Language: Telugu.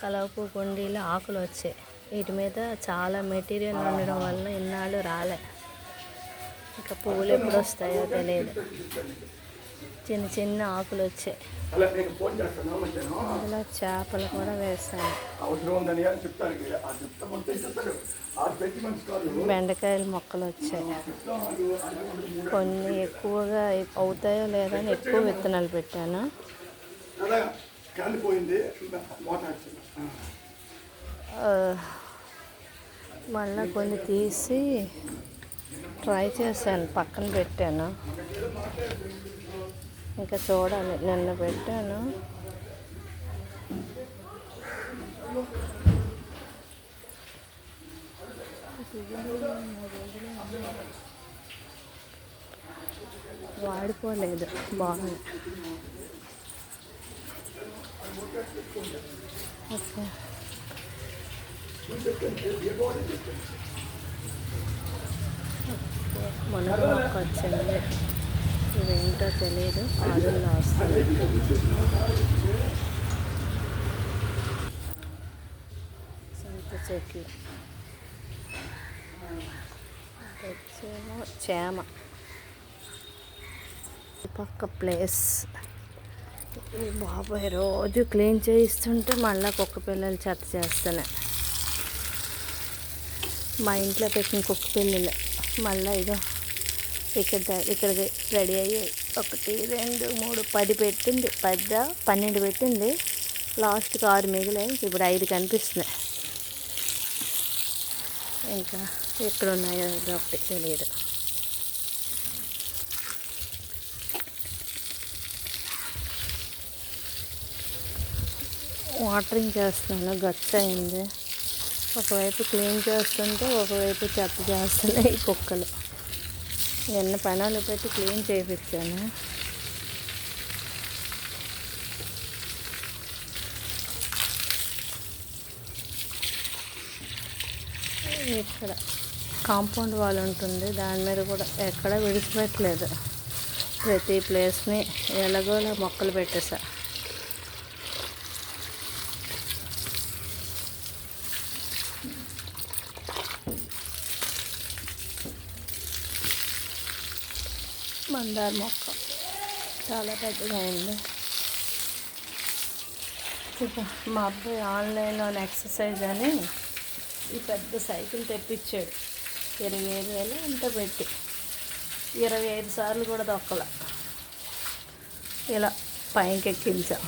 కలవపు కుండీలు ఆకులు వచ్చాయి. వీటి మీద చాలా మెటీరియల్ ఉండడం వల్ల ఇన్నాళ్ళు రాలే. ఇంకా పువ్వులు ఎప్పుడు వస్తాయో తెలియదు. చిన్న చిన్న ఆకులు వచ్చాయి. అందులో చేపలు కూడా వేస్తాను. బెండకాయల మొక్కలు వచ్చాయి. కొన్ని ఎక్కువగా అవుతాయో లేదో అని ఎక్కువ విత్తనాలు పెట్టాను. మళ్ళీ కొన్ని తీసి ట్రై చేశాను, పక్కన పెట్టాను. ఇంకా చూడాలి. నిన్న పెట్టాను. వాడిపోలేదు, బాగుంది. ఓకే, మునగ మొక్క వచ్చింది. ఇవేంటో తెలియదు, ఆదుల్లో వస్తుంది. సంత చెట్లు వచ్చేమో చేమ. పక్క ప్లేస్ బాబాయ్ రోజు క్లీన్ చేయిస్తుంటే మళ్ళీ కుక్క పిల్లలు చెత్త చేస్తున్నాయి. మా ఇంట్లో పెట్టిన కుక్క పిల్లలు మళ్ళీ ఇదో ఇక్కడ రెడీ అయ్యాయి. 1 2 3 10 పెట్టింది. 12 పెట్టింది. లాస్ట్కి 6 మిగిలాయి. ఇప్పుడు 5 కనిపిస్తున్నాయి. ఇంకా ఎక్కడ ఉన్నాయో ఒకటి తెలియదు. వాటరింగ్ చేస్తున్నాను, గచ్చ అయింది. ఒకవైపు క్లీన్ చేస్తుంటే ఒకవైపు చెత్త చేస్తున్నాయి ఈ కుక్కలు. నిన్న పనులు పెట్టి క్లీన్ చేయించాను. ఇక్కడ కాంపౌండ్ వాల్ ఉంటుంది, దాని మీద కూడా ఎక్కడ విడిచిపెట్టలేదు. ప్రతి ప్లేస్ని ఎలాగోలా మొక్కలు పెట్టేసా. మందార మొక్క చాలా పెద్దగా అయింది. ఇక మా అబ్బాయి ఆన్లైన్లో ఎక్సర్సైజ్ అని ఈ పెద్ద సైకిల్ తెప్పించాడు. 25,000 అంత పెట్టి 25 సార్లు కూడా దొక్కల. ఇలా పైకి ఎక్కించా.